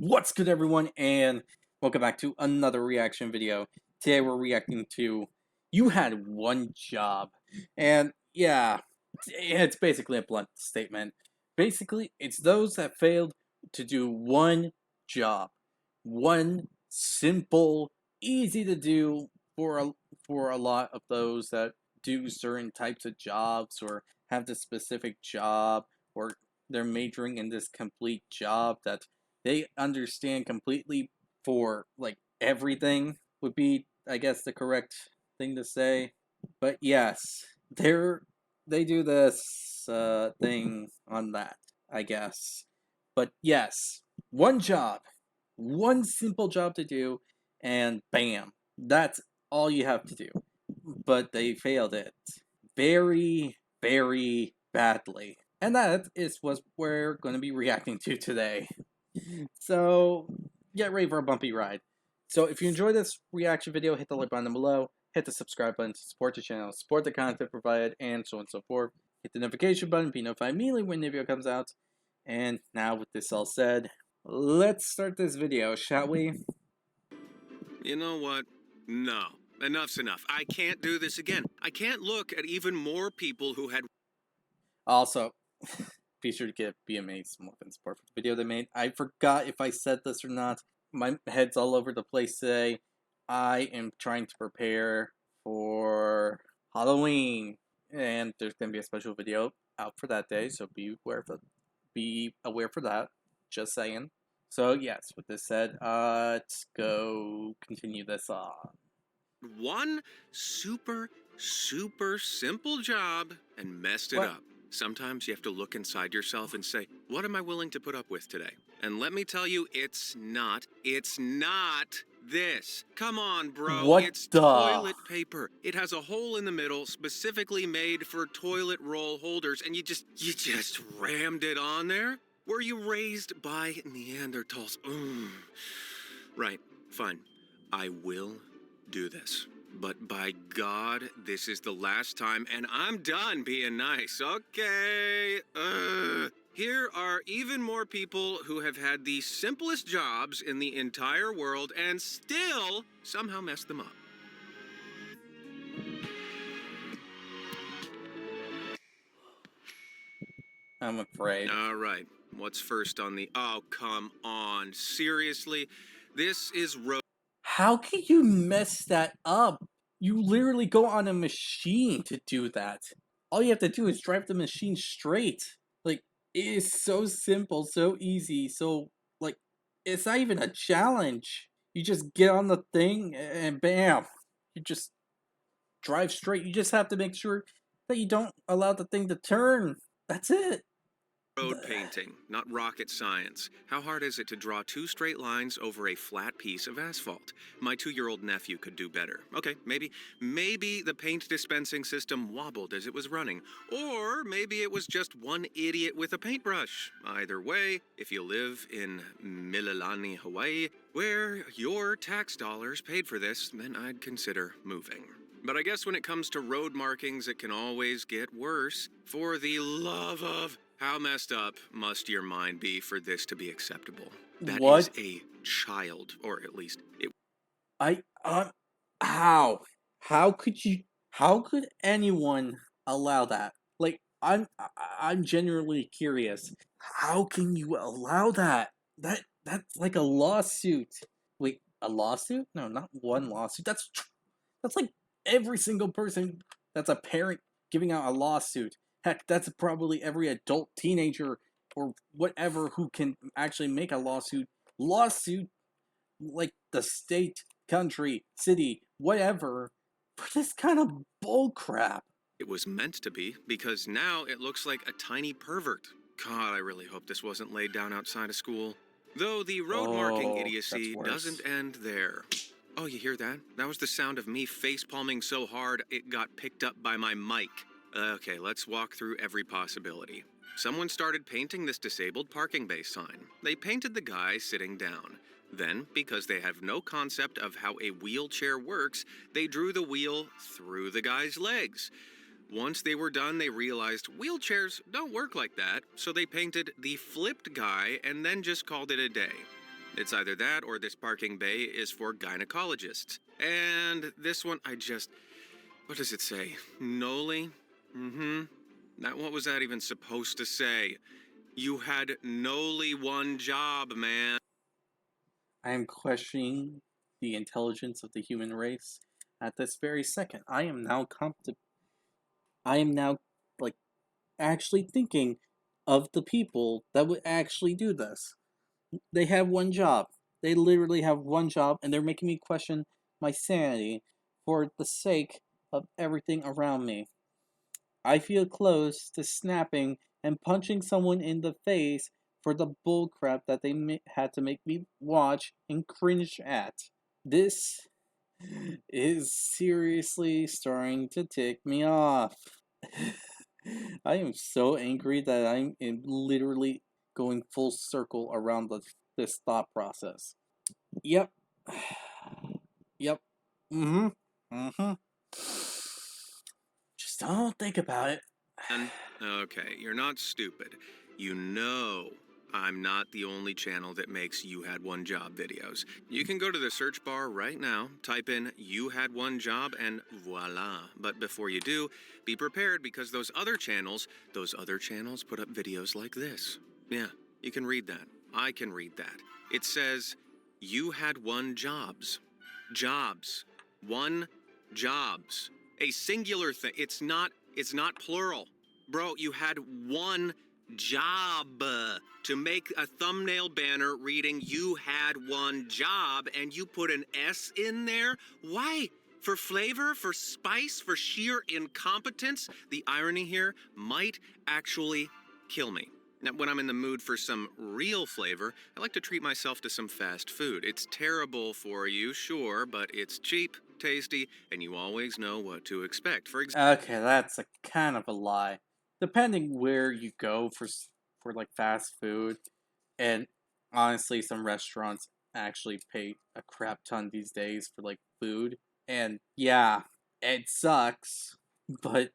What's good, everyone, and welcome back to another reaction video. Today we're reacting to You Had One Job. And yeah, it's basically a blunt statement. Basically, it's those that failed to do one job. One simple, easy to do for a lot of those that do certain types of jobs or have this specific job or they're majoring in this complete job that they understand completely for like everything would be, I guess, the correct thing to say. But yes, they do this thing on that, I guess. But yes, one job, one simple job to do, and bam, that's all you have to do. But they failed it very, very badly. And that is what we're going to be reacting to today. So get ready for a bumpy ride. So if you enjoyed this reaction video, hit the like button below, hit the subscribe button to support the channel, support the content provided, and so on and so forth. Hit the notification button, be notified immediately when the video comes out. And now with this all said, let's start this video, shall we? You know what? No. Enough's enough. I can't do this again. I can't look at even more people who had... Also, be sure to give BMA some love and support for the video they made. I forgot if I said this or not. My head's all over the place today. I am trying to prepare for Halloween, and there's gonna be a special video out for that day, so be aware for that. Just saying. So yes, with this said, let's go continue this on. one super simple job and messed it What? up. Sometimes you have to look inside yourself and say, what am I willing to put up with today? And let me tell you, it's not this. Come on, bro. What It's the? toilet paper. It has a hole in the middle specifically made for toilet roll holders, and you just rammed it on there? Were you raised by Neanderthals? Right, fine. I will do this. But by God, this is the last time, and I'm done being nice, okay? Here are even more people who have had the simplest jobs in the entire world and still somehow messed them up. I'm afraid. All right, what's first on the... Oh, come on, seriously? This is road... How can you mess that up? You literally go on a machine to do that. All you have to do is drive the machine straight. Like, it is so simple, so easy, so, like, it's not even a challenge. You just get on the thing and bam, you just drive straight. You just have to make sure that you don't allow the thing to turn. That's it. Road painting, not rocket science. How hard is it to draw two straight lines over a flat piece of asphalt? My 2-year-old nephew could do better. Okay, maybe the paint dispensing system wobbled as it was running. Or maybe it was just one idiot with a paintbrush. Either way, if you live in Mililani, Hawaii, where your tax dollars paid for this, then I'd consider moving. But I guess when it comes to road markings, it can always get worse. For the love of... How messed up must your mind be for this to be acceptable? That What? is a child, or at least it... How? How could you, how could anyone allow that? Like, I'm genuinely curious. How can you allow that? That's like a lawsuit. Wait, a lawsuit? No, not one lawsuit. That's like every single person that's a parent giving out a lawsuit. Heck, that's probably every adult teenager or whatever who can actually make a lawsuit. Lawsuit, like the state, country, city, whatever, for this kind of bullcrap. It was meant to be, because now it looks like a tiny pervert. God, I really hope this wasn't laid down outside of school. Though the road marking idiocy doesn't end there. Oh, you hear that? That was the sound of me face-palming so hard it got picked up by my mic. Okay, let's walk through every possibility. Someone started painting this disabled parking bay sign. They painted the guy sitting down. Then, because they have no concept of how a wheelchair works, they drew the wheel through the guy's legs. Once they were done, they realized wheelchairs don't work like that, so they painted the flipped guy and then just called it a day. It's either that or this parking bay is for gynecologists. And this one, what does it say? Noli? What was that even supposed to say? You had noli one job, man. I am questioning the intelligence of the human race at this very second. I am now like actually thinking of the people that would actually do this. They have one job. They literally have one job, and they're making me question my sanity for the sake of everything around me. I feel close to snapping and punching someone in the face for the bullcrap that they had to make me watch and cringe at. This is seriously starting to tick me off. I am so angry that literally going full circle around this thought process. Yep. Yep. Mm hmm. Mm hmm. Just don't think about it. Okay, you're not stupid. You know I'm not the only channel that makes You Had One Job videos. You can go to the search bar right now, type in You Had One Job, and voila. But before you do, be prepared because those other channels put up videos like this. Yeah, you can read that. I can read that. It says, You Had One Jobs. Jobs. One jobs. A singular thing. It's not plural. Bro, you had one job to make a thumbnail banner reading You Had One Job, and you put an S in there? Why? For flavor? For spice? For sheer incompetence? The irony here might actually kill me. Now, when I'm in the mood for some real flavor, I like to treat myself to some fast food. It's terrible for you, sure, but it's cheap, tasty, and you always know what to expect. Okay, that's a kind of a lie. Depending where you go for like fast food, and honestly, some restaurants actually pay a crap ton these days for like food. And yeah, it sucks, but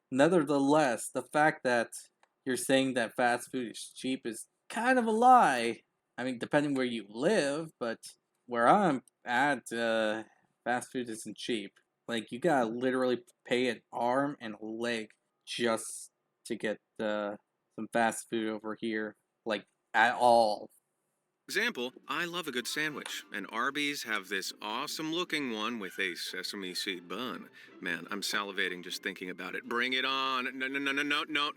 nevertheless, the fact that you're saying that fast food is cheap is kind of a lie. I mean, depending where you live, but where I'm at, fast food isn't cheap. Like, you gotta literally pay an arm and a leg just to get some fast food over here. Like, at all. Example, I love a good sandwich, and Arby's have this awesome looking one with a sesame seed bun. Man, I'm salivating just thinking about it. Bring it on.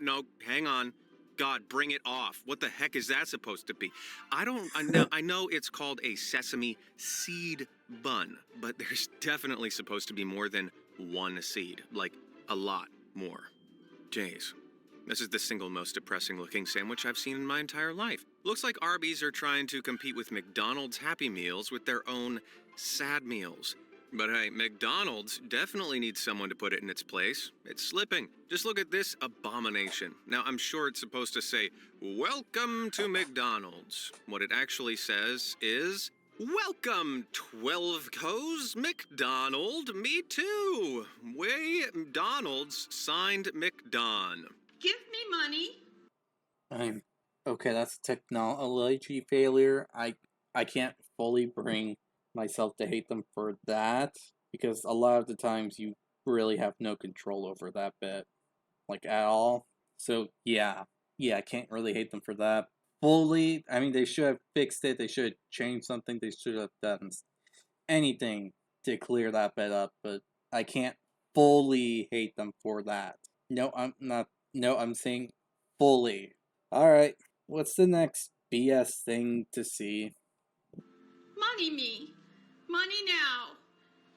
No. Hang on. God, bring it off. What the heck is that supposed to be? I know it's called a sesame seed bun, but there's definitely supposed to be more than one seed, like a lot more. Jeez. This is the single most depressing looking sandwich I've seen in my entire life. Looks like Arby's are trying to compete with McDonald's Happy Meals with their own sad meals. But hey, McDonald's definitely needs someone to put it in its place. It's slipping. Just look at this abomination. Now, I'm sure it's supposed to say, Welcome to McDonald's. What it actually says is, Welcome, 12 Co's McDonald, me too. Way Donald's signed McDon. Give me money. I'm okay. That's a technology failure. I can't fully bring myself to hate them for that because a lot of the times you really have no control over that bit, like at all. So yeah, I can't really hate them for that fully. I mean, they should have fixed it. They should have changed something. They should have done anything to clear that bit up. But I can't fully hate them for that. No, I'm not. No, I'm saying fully. Alright, what's the next BS thing to see? Money me. Money now.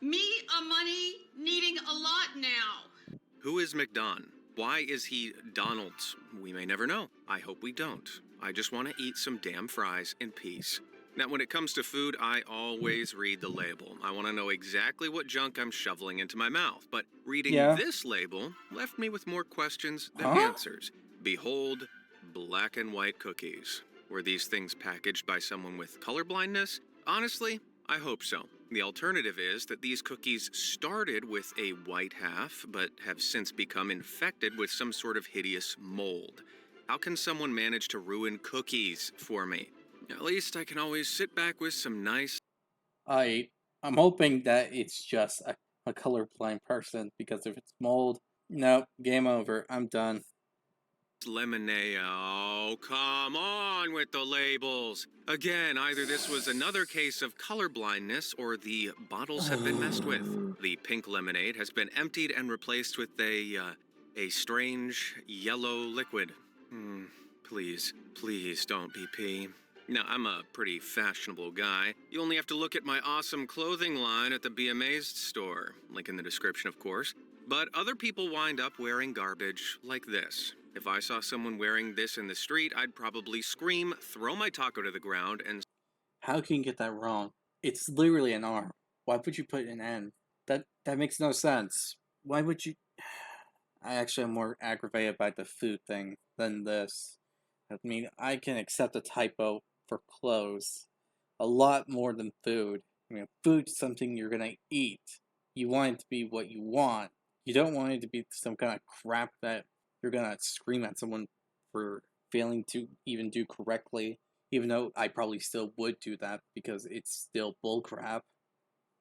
Me a money needing a lot now. Who is McDon? Why is he Donald's? We may never know. I hope we don't. I just want to eat some damn fries in peace. Now, when it comes to food, I always read the label. I want to know exactly what junk I'm shoveling into my mouth. But reading Yeah. this label left me with more questions than Huh? answers. Behold, black and white cookies. Were these things packaged by someone with color blindness? Honestly, I hope so. The alternative is that these cookies started with a white half, but have since become infected with some sort of hideous mold. How can someone manage to ruin cookies for me? At least I can always sit back with some nice I I'm hoping that it's just a colorblind person, because if it's mold, no, game over. I'm done. lemonade. Oh, come on with the labels. Again, either this was another case of color blindness or the bottles have been messed with. The pink lemonade has been emptied and replaced with a strange yellow liquid. Please, please don't be pee. Now, I'm a pretty fashionable guy. You only have to look at my awesome clothing line at the Be Amazed store. Link in the description, of course. But other people wind up wearing garbage like this. If I saw someone wearing this in the street, I'd probably scream, throw my taco to the ground, and How can you get that wrong? It's literally an arm. Why would you put an N? That makes no sense. Why would you? I actually am more aggravated by the food thing than this. I mean, I can accept a typo for clothes a lot more than food. I mean, food's something you're gonna eat. You want it to be what you want. You don't want it to be some kind of crap that you're gonna scream at someone for failing to even do correctly. Even though I probably still would do that because it's still bullcrap.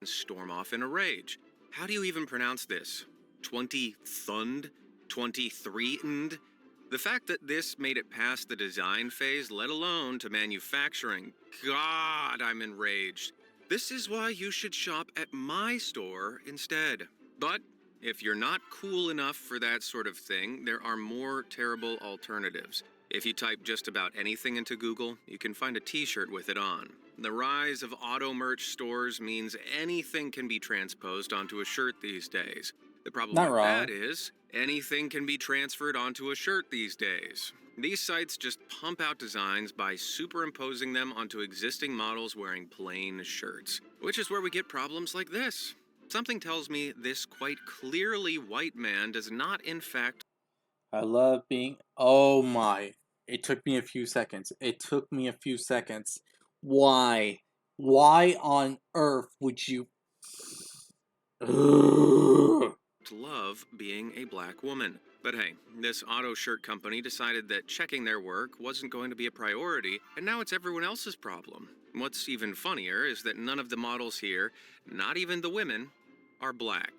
storm off in a rage. How do you even pronounce this? 20 thund? 23 nd? The fact that this made it past the design phase, let alone to manufacturing, God, I'm enraged. This is why you should shop at my store instead. But if you're not cool enough for that sort of thing, there are more terrible alternatives. If you type just about anything into Google, you can find a t-shirt with it on. The rise of auto merch stores means anything can be transposed onto a shirt these days. The problem Not with that wrong. is, anything can be transferred onto a shirt these days. These sites just pump out designs by superimposing them onto existing models wearing plain shirts, which is where we get problems like this. Something tells me this quite clearly white man does not, in fact, I love being. Oh my. It took me a few seconds. It took me a few seconds. Why? Why on earth would you. Ugh. love being a black woman. But hey, this auto shirt company decided that checking their work wasn't going to be a priority, and now it's everyone else's problem. What's even funnier is that none of the models here, not even the women, are black.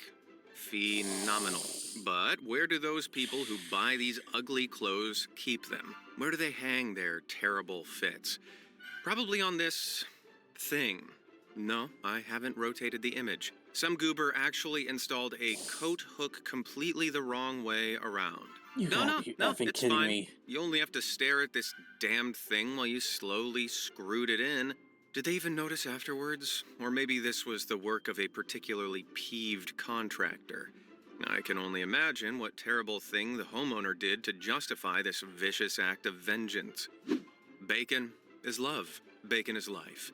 Phenomenal. But where do those people who buy these ugly clothes keep them? Where do they hang their terrible fits? Probably on this thing. No, I haven't rotated the image. Some goober actually installed a coat hook completely the wrong way around. You No, gotta no, be no, effing it's kidding fine. me. You only have to stare at this damned thing while you slowly screwed it in. Did they even notice afterwards? Or maybe this was the work of a particularly peeved contractor. I can only imagine what terrible thing the homeowner did to justify this vicious act of vengeance. Bacon is love. Bacon is life.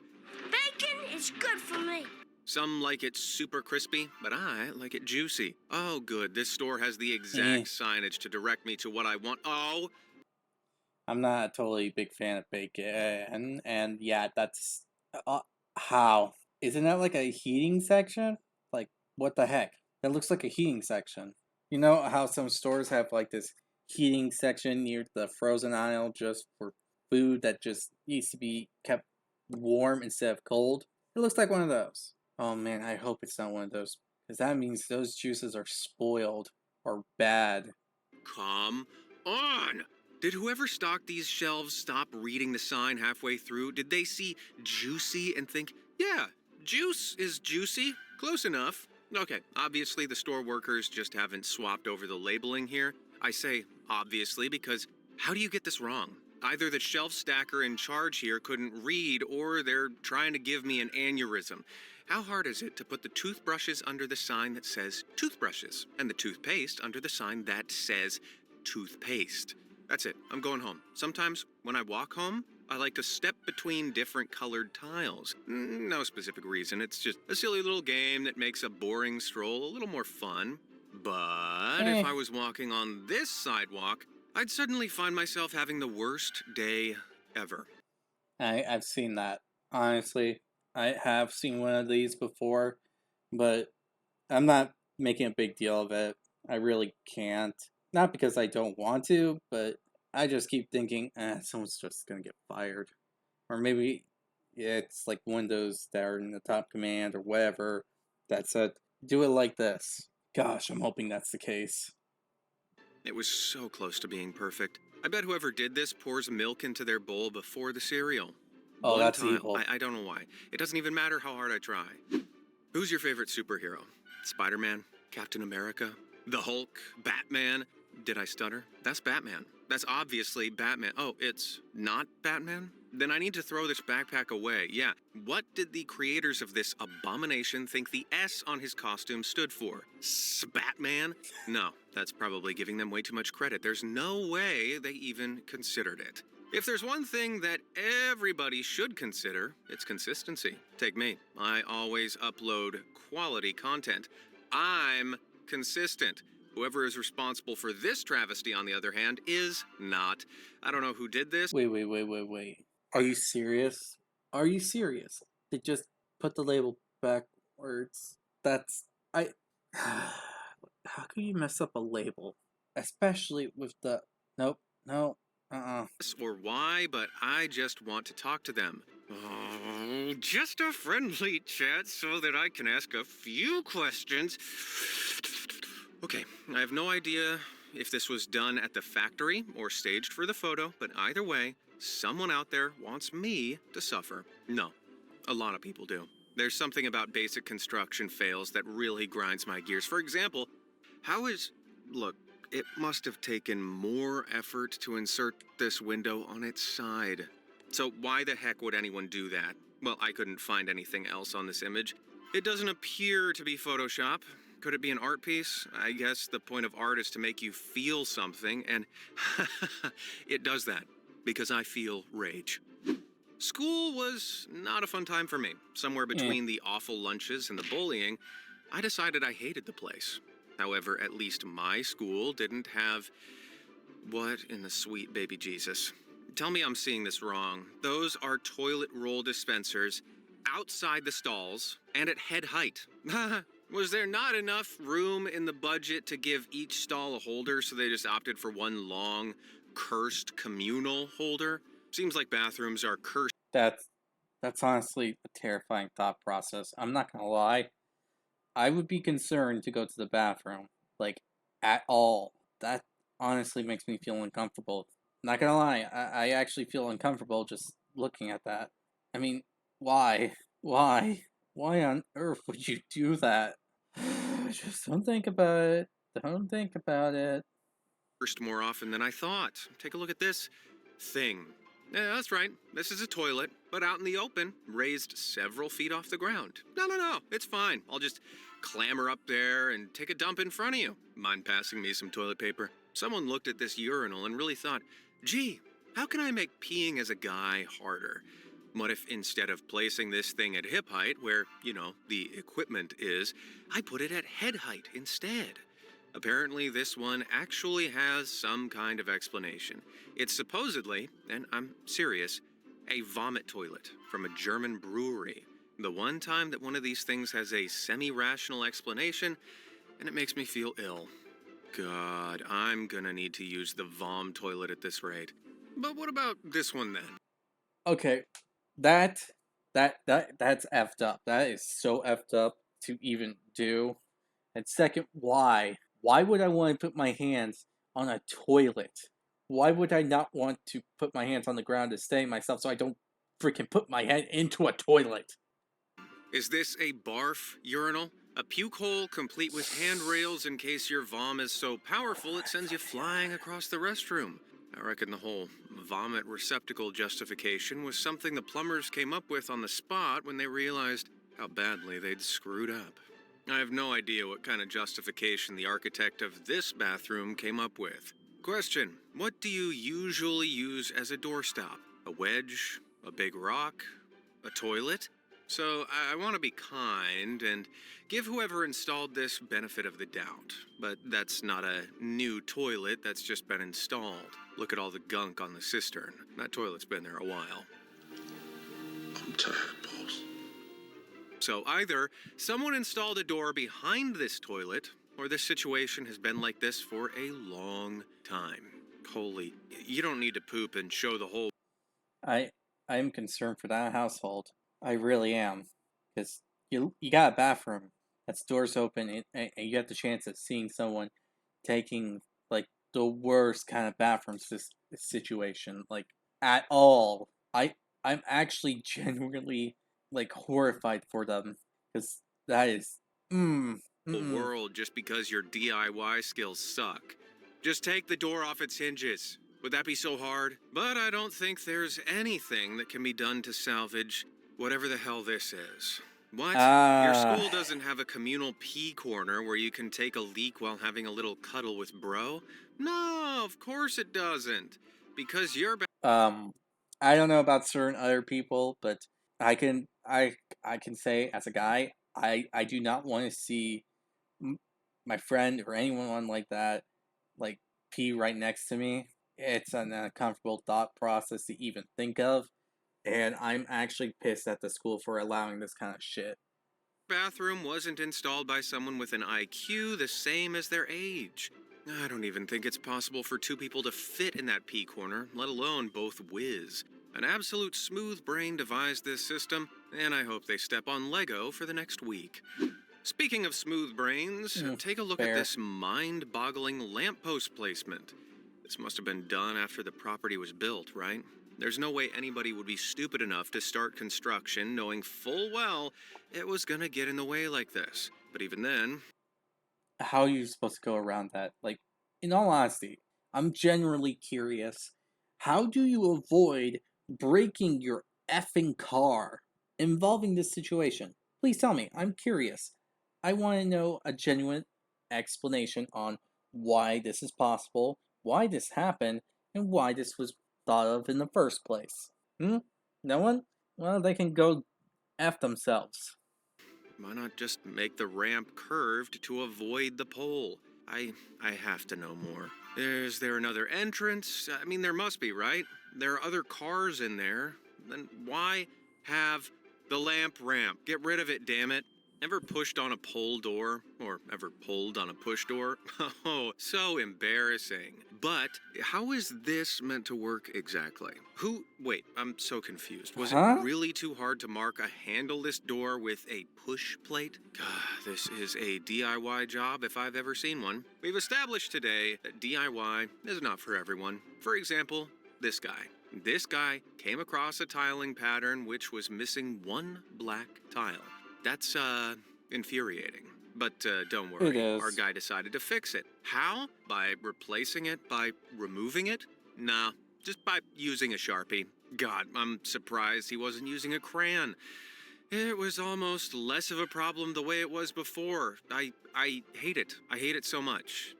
Bacon is good for me. Some like it super crispy, but I like it juicy. Oh, good. This store has the Eh. exact signage to direct me to what I want. Oh, I'm not a totally big fan of bacon, and yeah, that's. How? Isn't that like a heating section? Like, what the heck? That looks like a heating section. You know how some stores have like this heating section near the frozen aisle just for food that just needs to be kept warm instead of cold? It looks like one of those. Oh man, I hope it's not one of those, because that means those juices are spoiled or bad. come on. Did whoever stocked these shelves stop reading the sign halfway through? Did they see juicy and think, yeah, juice is juicy? Close enough. Okay, obviously the store workers just haven't swapped over the labeling here. I say obviously because how do you get this wrong? Either the shelf stacker in charge here couldn't read or they're trying to give me an aneurysm. How hard is it to put the toothbrushes under the sign that says toothbrushes and the toothpaste under the sign that says toothpaste? That's it. I'm going home. Sometimes when I walk home, I like to step between different colored tiles. No specific reason. It's just a silly little game that makes a boring stroll a little more fun. But if Eh, I was walking on this sidewalk, I'd suddenly find myself having the worst day ever. I've seen that. Honestly, I have seen one of these before, but I'm not making a big deal of it. I really can't. Not because I don't want to, but I just keep thinking, someone's just gonna get fired. Or maybe it's like Windows that are in the top command or whatever that said, do it like this. Gosh, I'm hoping that's the case. It was so close to being perfect. I bet whoever did this pours milk into their bowl before the cereal. Oh, One that's tile. evil. I don't know why. It doesn't even matter how hard I try. Who's your favorite superhero? Spider-Man? Captain America? The Hulk? Batman? Did I stutter? That's Batman. That's obviously Batman. Oh, it's not Batman? Then I need to throw this backpack away. Yeah. What did the creators of this abomination think the S on his costume stood for? Batman? No, that's probably giving them way too much credit. There's no way they even considered it. If there's one thing that everybody should consider, it's consistency. Take me. I always upload quality content. I'm consistent. Whoever is responsible for this travesty, on the other hand, is not. I don't know who did this. Wait. Are you serious? Are you serious? They just put the label backwards. That's... I... How could you mess up a label? Especially with the... Nope, no, Or why, but I just want to talk to them. Oh, just a friendly chat so that I can ask a few questions. Okay, I have no idea if this was done at the factory or staged for the photo, but either way, someone out there wants me to suffer. No, a lot of people do. There's something about basic construction fails that really grinds my gears. For example, look, it must have taken more effort to insert this window on its side. So why the heck would anyone do that? Well, I couldn't find anything else on this image. It doesn't appear to be Photoshop. Could it be an art piece? I guess the point of art is to make you feel something, and it does that, because I feel rage. School was not a fun time for me. Somewhere between the awful lunches and the bullying, I decided I hated the place. However, at least my school didn't have... What in the sweet baby Jesus? Tell me I'm seeing this wrong. Those are toilet roll dispensers outside the stalls and at head height. Was there not enough room in the budget to give each stall a holder, so they just opted for one long, cursed communal holder? Seems like bathrooms are cursed. That's honestly a terrifying thought process. I'm not gonna lie. I would be concerned to go to the bathroom, like, at all. That honestly makes me feel uncomfortable. Not gonna lie, I actually feel uncomfortable just looking at that. I mean, why? Why? Why on earth would you do that? Just don't think about it. Don't think about it. Cursed more often than I thought. Take a look at this thing. Yeah, that's right. This is a toilet, but out in the open, raised several feet off the ground. No, it's fine. I'll just clamber up there and take a dump in front of you. Mind passing me some toilet paper? Someone looked at this urinal and really thought, gee, how can I make peeing as a guy harder? What if instead of placing this thing at hip height, where, the equipment is, I put it at head height instead? Apparently, this one actually has some kind of explanation. It's supposedly, and I'm serious, a vomit toilet from a German brewery. The one time that one of these things has a semi-rational explanation, and it makes me feel ill. God, I'm gonna need to use the vom toilet at this rate. But what about this one then? Okay, that's effed up. That is so effed up to even do. And second, why? Why would I want to put my hands on a toilet? Why would I not want to put my hands on the ground to steady myself so I don't freaking put my head into a toilet? Is this a barf urinal? A puke hole complete with handrails in case your vom is so powerful it sends you flying across the restroom. I reckon the whole vomit receptacle justification was something the plumbers came up with on the spot when they realized how badly they'd screwed up. I have no idea what kind of justification the architect of this bathroom came up with. Question: what do you usually use as a doorstop? A wedge? A big rock? A toilet? So I want to be kind and give whoever installed this benefit of the doubt. But that's not a new toilet, that's just been installed. Look at all the gunk on the cistern. That toilet's been there a while. I'm tired, boss. So either someone installed a door behind this toilet, or this situation has been like this for a long time. Holy, you don't need to poop and show the whole... I I'm concerned for that household. I really am. Because you got a bathroom that's doors open, and you have the chance of seeing someone taking, like, the worst kind of bathroom situation, like, at all. I'm actually genuinely, like, horrified for them. Because that is. Mm, mm-mm. World just because your DIY skills suck. Just take the door off its hinges. Would that be so hard? But I don't think there's anything that can be done to salvage whatever the hell this is. What? Your Ah. school doesn't have a communal pee corner where you can take a leak while having a little cuddle with bro? No, of course it doesn't. Because you're Um, I don't know about certain other people, but I can I I can say as a guy, I do not want to see my friend or anyone like that like pee right next to me. It's an uncomfortable thought process to even think of, and I'm actually pissed at the school for allowing this kind of shit. bathroom wasn't installed by someone with an IQ the same as their age. I don't even think it's possible for two people to fit in that pea corner, let alone both whiz. An absolute smooth brain devised this system, and I hope they step on Lego for the next week. Speaking of smooth brains, take a look at Fair. this mind boggling lamppost placement. This must have been done after the property was built, right? There's no way anybody would be stupid enough to start construction knowing full well it was gonna get in the way like this. But even then, How are you supposed to go around that? Like, in all honesty, I'm genuinely curious. How do you avoid breaking your effing car involving this situation? Please tell me. I'm curious. I want to know a genuine explanation on why this is possible, why this happened, and why this was thought of in the first place. Hmm? No one? Well, they can go F themselves. why not just make the ramp curved to avoid the pole? I have to know more. Is there another entrance? I mean, there must be, right? There are other cars in there. Then why have the lamp ramp? Get rid of it, damn it. Ever pushed on a pole door? Or ever pulled on a push door? Oh, so embarrassing. But how is this meant to work exactly? Wait, I'm so confused. Was it Huh? really too hard to mark a handleless door with a push plate? God, this is a DIY job if I've ever seen one. We've established today that DIY is not for everyone. For example, this guy. This guy came across a tiling pattern which was missing one black tile. That's, infuriating. But don't It worry, our is. guy decided to fix it. How? By replacing it? By removing it? Nah, just by using a Sharpie. God, I'm surprised he wasn't using a crayon. It was almost less of a problem the way it was before. I hate it. I hate it so much.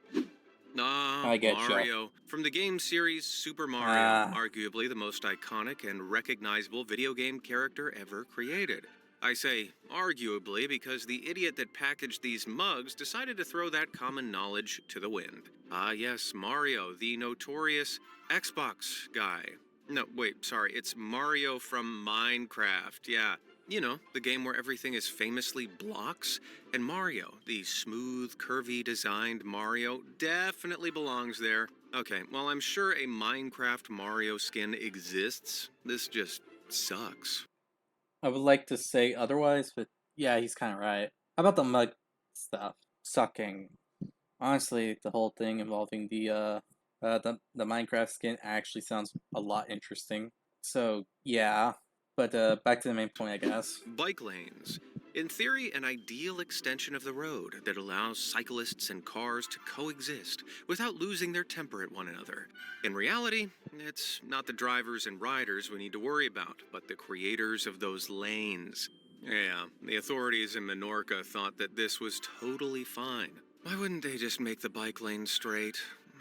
Ah, I get you. Mario. From the game series Super Mario, Ah. arguably the most iconic and recognizable video game character ever created. I say arguably because the idiot that packaged these mugs decided to throw that common knowledge to the wind. Ah, yes, Mario, the notorious Xbox guy. No, wait, sorry, it's Mario from Minecraft. Yeah, you know, the game where everything is famously blocks. And Mario, the smooth, curvy designed Mario, definitely belongs there. Okay, well, I'm sure a Minecraft Mario skin exists. This just sucks. I would like to say otherwise, but yeah, he's kind of right. How about the mug stuff? Sucking. Honestly, the whole thing involving the Minecraft skin actually sounds a lot interesting. So yeah, but back to the main point, I guess. Bike lanes. In theory, an ideal extension of the road that allows cyclists and cars to coexist without losing their temper at one another. In reality, it's not the drivers and riders we need to worry about, but the creators of those lanes. Yeah, the authorities in Menorca thought that this was totally fine. Why wouldn't they just make the bike lane straight?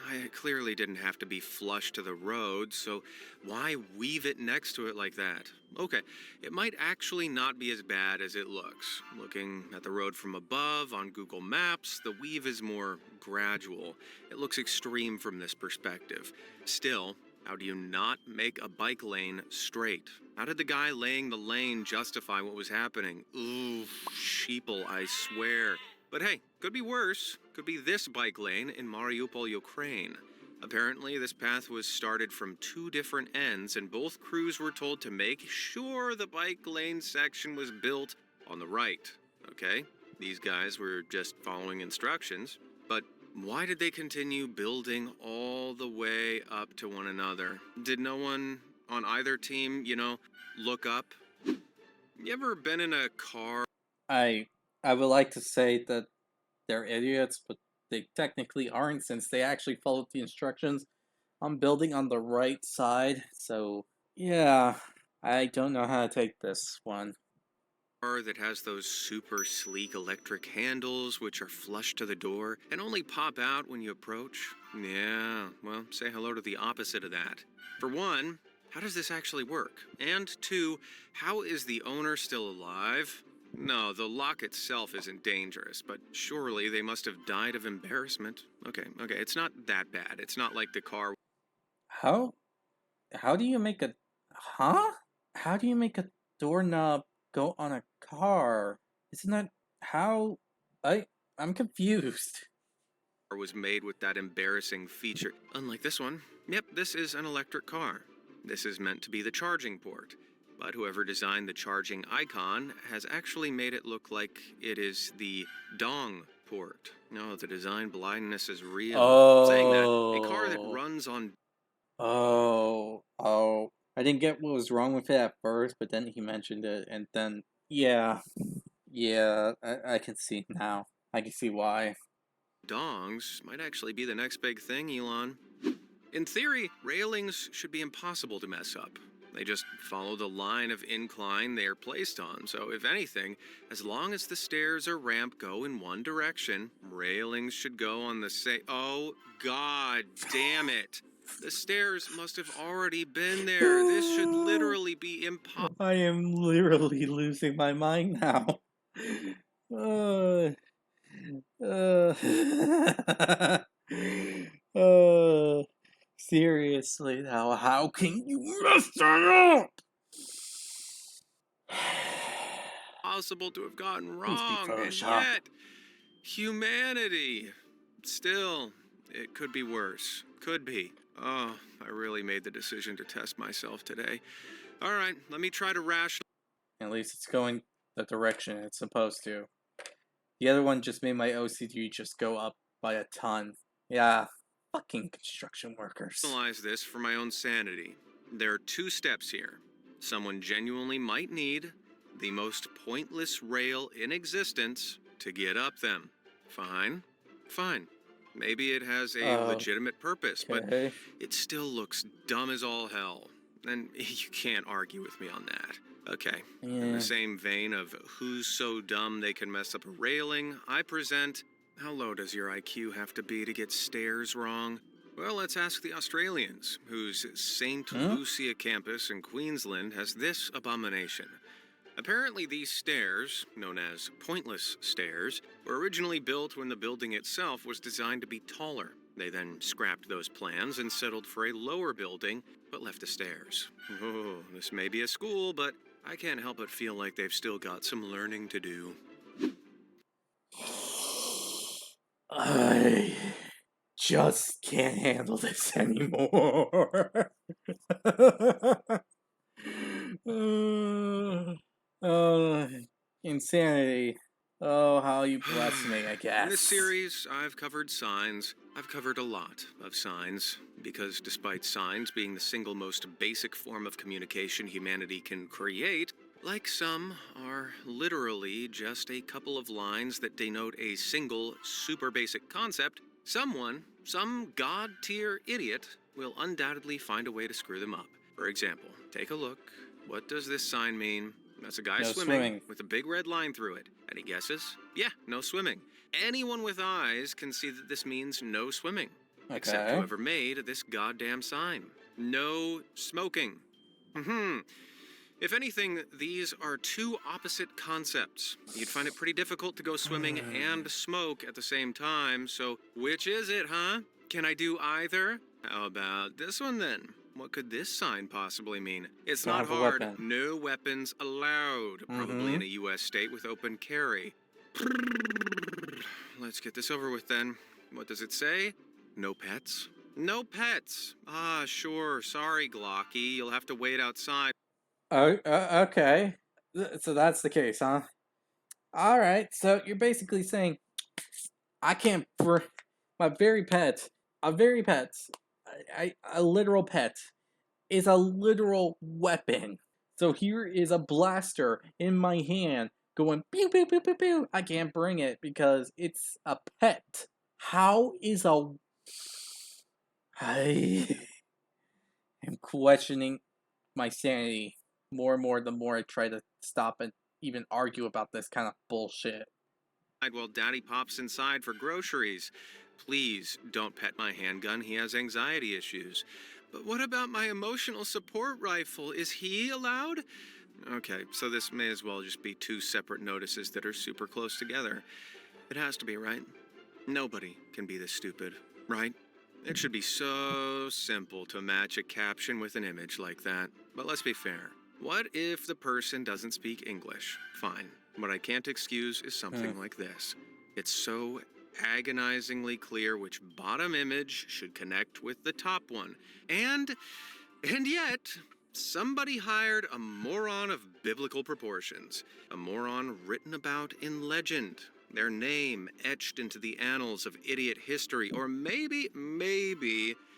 I clearly didn't have to be flush to the road, so why weave it next to it like that? Okay, it might actually not be as bad as it looks. Looking at the road from above on Google Maps, the weave is more gradual. It looks extreme from this perspective. Still, how do you not make a bike lane straight? How did the guy laying the lane justify what was happening? Ooh, sheeple, I swear. But hey, could be worse. Could be this bike lane in Mariupol, Ukraine. Apparently, this path was started from two different ends, and both crews were told to make sure the bike lane section was built on the right. Okay? These guys were just following instructions. But why did they continue building all the way up to one another? Did no one on either team, look up? You ever been in a car? I I would like to say that they're idiots, but they technically aren't since they actually followed the instructions. I'm building on the right side, so yeah, I don't know how to take this one. That has those super sleek electric handles which are flush to the door and only pop out when you approach? Yeah, well, say hello to the opposite of that. For one, how does this actually work? And two, how is the owner still alive? No, the lock itself isn't dangerous, but surely they must have died of embarrassment. Okay, it's not that bad. It's not like the car. How how do you make a huh? How do you make a doorknob go on a car? Isn't that how I I'm confused. Was made with that embarrassing feature. Unlike this one, yep, this is an electric car. This is meant to be the charging port. But whoever designed the charging icon has actually made it look like it is the dong port. No, the design blindness is real. Saying that, a car that Oh. runs on Oh. I didn't get what was wrong with it at first, but then he mentioned it, and then, yeah. Yeah, I can see now. I can see why. dongs might actually be the next big thing, Elon. In theory, railings should be impossible to mess up. They just follow the line of incline they are placed on, so if anything, as long as the stairs or ramp go in one direction, railings should go on the same. Oh, god damn it! The stairs must have already been there. This should literally be impossible. I am literally losing my mind now. Uh, uh, uh, seriously now, how can you mess that up? Possible to have gotten Please be wrong, and Photoshop. yet, humanity. Still, it could be worse. Could be. Oh, I really made the decision to test myself today. All right, let me try to rationalize. At least it's going the direction it's supposed to. The other one just made my OCD just go up by a ton. Yeah, fucking construction workers. This for my own sanity. There are two steps here. Someone genuinely might need the most pointless rail in existence to get up them. Fine. Fine. Maybe it has a legitimate purpose, but Okay. it still looks dumb as all hell. And you can't argue with me on that. Okay. In Yeah. the same vein of who's so dumb they can mess up a railing, I present, how low does your IQ have to be to get stairs wrong? Well, let's ask the Australians, whose St. Lucia campus in Queensland has this abomination. Apparently, these stairs, known as pointless stairs, were originally built when the building itself was designed to be taller. They then scrapped those plans and settled for a lower building, but left the stairs. Oh, this may be a school, but I can't help but feel like they've still got some learning to do. I just can't handle this anymore. uh, insanity. Oh, how you bless me, I guess. In this series, I've covered signs. I've covered a lot of signs, because despite signs being the single most basic form of communication humanity can create, like some are literally just a couple of lines that denote a single, super basic concept, some god-tier idiot, will undoubtedly find a way to screw them up. For example, take a look. What does this sign mean? That's a guy No swimming swimming. with a big red line through it. Any guesses? Yeah, no swimming. Anyone with eyes can see that this means no swimming. Except Okay. whoever made this goddamn sign. No smoking. If anything, these are two opposite concepts. You'd find it pretty difficult to go swimming and smoke at the same time, so which is it, huh? Can I do either? How about this one then? What could this sign possibly mean? It's Don't not have a hard. weapon. No weapons allowed. Probably in a U.S. state with open carry. Let's get this over with then. What does it say? No pets? No pets. Ah, sure. Sorry, Glocky. You'll have to wait outside. Oh, okay. So that's the case, huh? All right. So you're basically saying I can't bring my very pet, a literal pet, is a literal weapon. So here is a blaster in my hand going pew pew pew pew pew. I can't bring it because it's a pet. How is a I am questioning my sanity more and more the more I try to stop and even argue about this kind of bullshit. While Daddy pops inside for groceries. Please don't pet my handgun. He has anxiety issues. But what about my emotional support rifle? Is he allowed? Okay, so this may as well just be two separate notices that are super close together. It has to be, right? Nobody can be this stupid, right? It should be so simple to match a caption with an image like that. But let's be fair. What if the person doesn't speak English? Fine. What I can't excuse is something like this. It's so agonizingly clear which bottom image should connect with the top one. And yet, somebody hired a moron of biblical proportions. A moron written about in legend. Their name etched into the annals of idiot history. Or maybe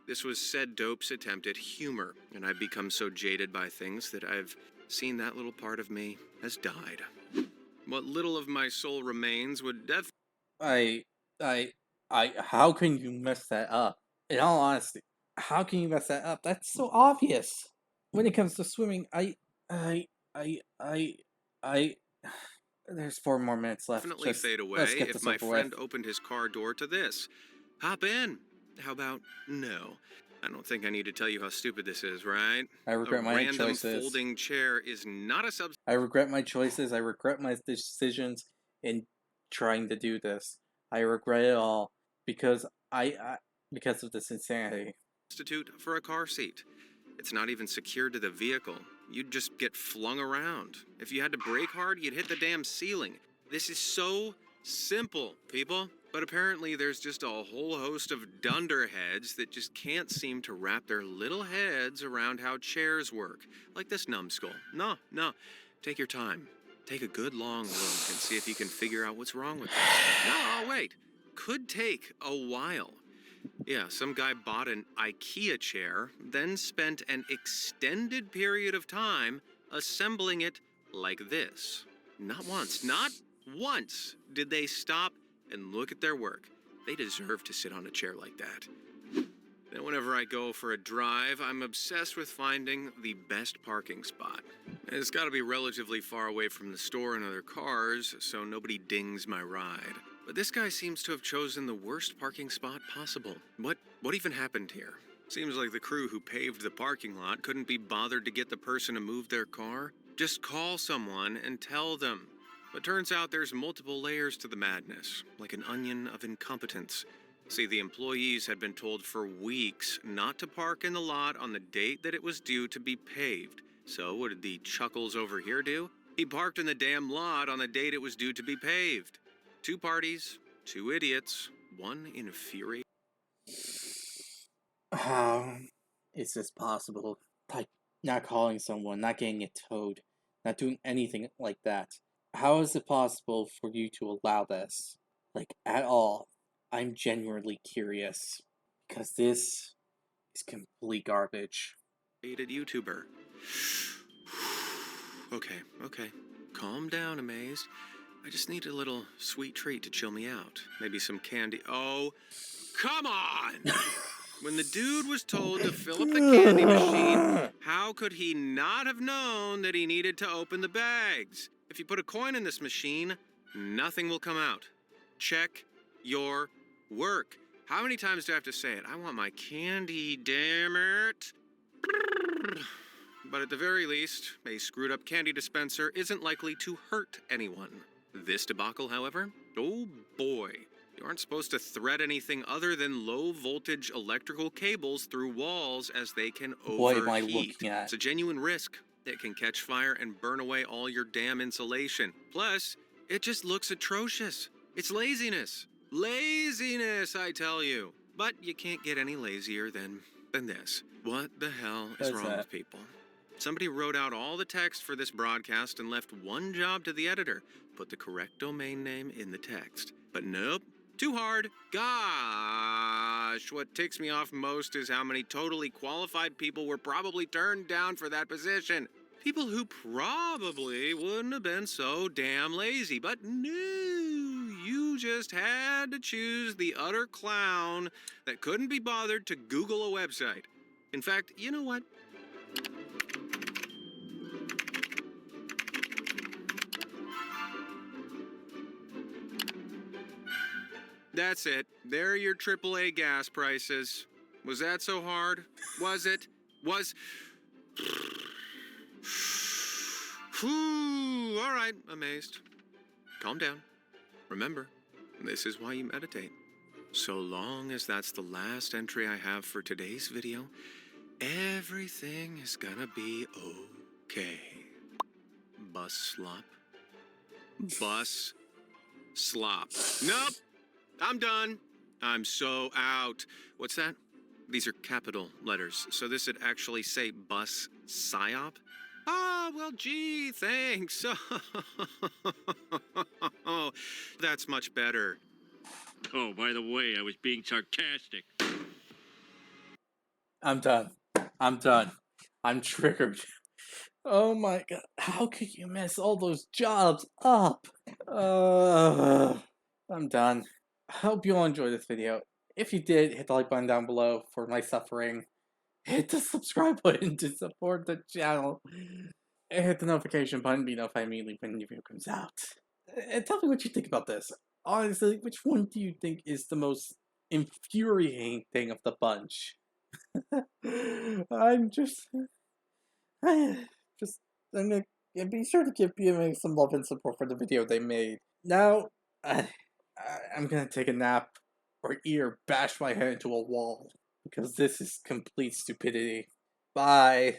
this was said dope's attempt at humor, and I've become so jaded by things that I've seen that little part of me has died. What little of my soul remains would definitely... I, I, how can you mess that up? In all honesty, how can you mess that up? That's so obvious. When it comes to swimming, I, I, I, there's 4 more minutes left. definitely Just, fade let's away get if this my over friend with. opened his car door to this. Hop in. How about no? I don't think I need to tell you how stupid this is, right? I regret A my random choices. folding chair is not a substitute. I regret my choices. I regret my decisions in trying to do this. I regret it all because because of this insanity. Substitute for a car seat. It's not even secured to the vehicle. You'd just get flung around. If you had to brake hard, you'd hit the damn ceiling. This is so simple, people. But apparently there's just a whole host of dunderheads that just can't seem to wrap their little heads around how chairs work. Like this numbskull. No. Take your time. Take a good long look and see if you can figure out what's wrong with this. No, wait. Could take a while. Yeah, some guy bought an IKEA chair, then spent an extended period of time assembling it like this. Not once did they stop and look at their work. They deserve to sit on a chair like that. Then whenever I go for a drive, I'm obsessed with finding the best parking spot. It's got to be relatively far away from the store and other cars, so nobody dings my ride. But this guy seems to have chosen the worst parking spot possible. What even happened here? Seems like the crew who paved the parking lot couldn't be bothered to get the person to move their car. Just call someone and tell them. But turns out there's multiple layers to the madness, like an onion of incompetence. See, the employees had been told for weeks not to park in the lot on the date that it was due to be paved. So what did the chuckles over here do? He parked in the damn lot on the date it was due to be paved. 2 parties, 2 idiots, 1 infuriating. How is this possible? Like, not calling someone, not getting it towed, not doing anything like that. How is it possible for you to allow this? Like, at all? I'm genuinely curious. Because this is complete garbage. YouTuber. Okay. Calm down, Amazed. I just need a little sweet treat to chill me out. Maybe some candy. Oh, come on! When the dude was told to fill up the candy machine, how could he not have known that he needed to open the bags? If you put a coin in this machine, nothing will come out. Check your work. How many times do I have to say it? I want my candy, damn it. But at the very least, a screwed up candy dispenser isn't likely to hurt anyone. This debacle, however, oh boy. You aren't supposed to thread anything other than low voltage electrical cables through walls as they can overheat. What am I looking at? It's a genuine risk. It can catch fire and burn away all your damn insulation. Plus, it just looks atrocious. It's laziness. Laziness, I tell you. But you can't get any lazier than this. What the hell is What is wrong that? with people? Somebody wrote out all the text for this broadcast and left one job to the editor. Put the correct domain name in the text. But nope, too hard. Gosh, what ticks me off most is how many totally qualified people were probably turned down for that position. People who probably wouldn't have been so damn lazy. But no, you just had to choose the utter clown that couldn't be bothered to Google a website. In fact, you know what? That's it. There are your AAA gas prices. Was that so hard? Was it? Was. Whew, all right, amazed. Calm down. Remember, this is why you meditate. So long as that's the last entry I have for today's video, everything is gonna be okay. Bus slop. Bus slop. Nope. I'm done. I'm so out. What's that? These are capital letters, so this would actually say bus psyop? Ah, well, gee, thanks. Oh, that's much better. Oh, by the way, I was being sarcastic. I'm done. I'm done. I'm triggered. Oh my god. How could you mess all those jobs up? I'm done. I hope you all enjoyed this video. If you did, hit the like button down below for my suffering. Hit the subscribe button to support the channel. And hit the notification button to be notified immediately when the video comes out. And tell me what you think about this. Honestly, which one do you think is the most infuriating thing of the bunch? I'm just... and be sure to give BMA some love and support for the video they made. Now, I'm gonna take a nap or either bash my head into a wall because this is complete stupidity. Bye.